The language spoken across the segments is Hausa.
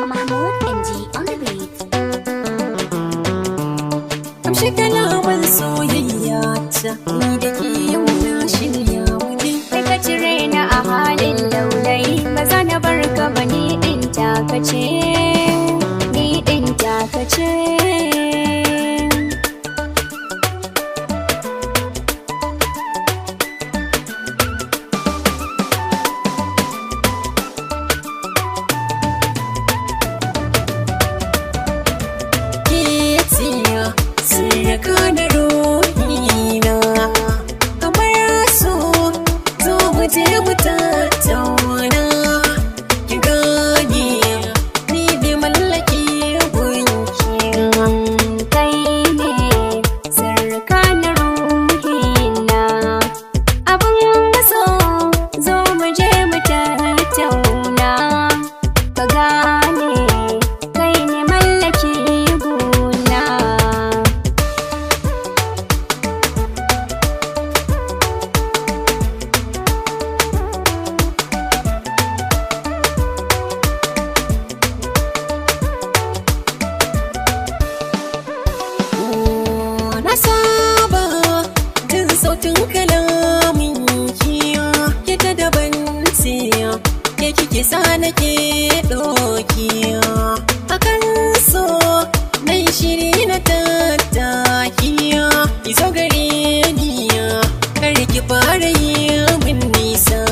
Mahmoud MG on the beat. Amshi kalaman soyayya ta ni da ke yau na shirya wani. Kai ka cire na a halin laulayi, ba za na bar ka ba, ni ɗin takace, ni ɗin takace. Sirka da ruhina kamar so, zo mu je mu tattauna. Ki gane ni bai mallaki gunki. Kai ne sirka na ruhina, abin so, zo mu je mu tattauna. Ka gane kai ne mallaki guna. Na saba jin sautin kalamin kiya, ke ta daban ce, ke kike sa nake ɗokiya. Akan so na yi shiri na tattakiya, ki zo gare ni kar ki fara yi min nisa.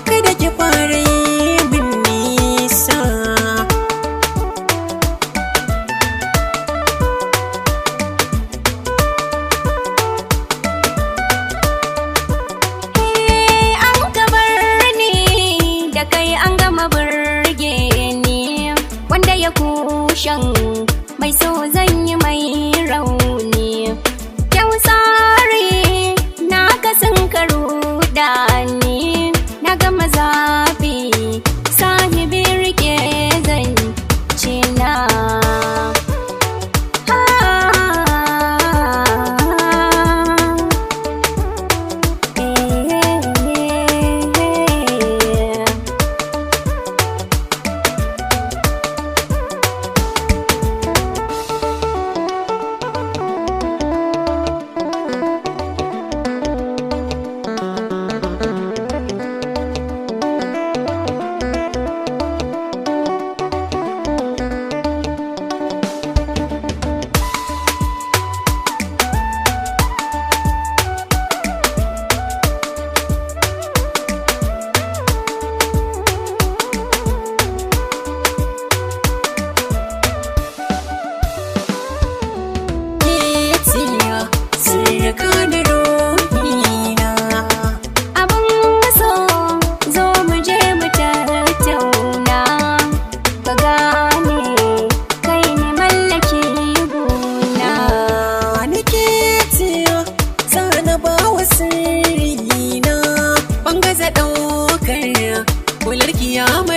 Kada ki fara yi min nisa. Wanda ya kushen mai so zan yi mai rauni. Kyau tsari na kasan karu da ni, na gama zafi sahibi rike zan cina. Kular kiyama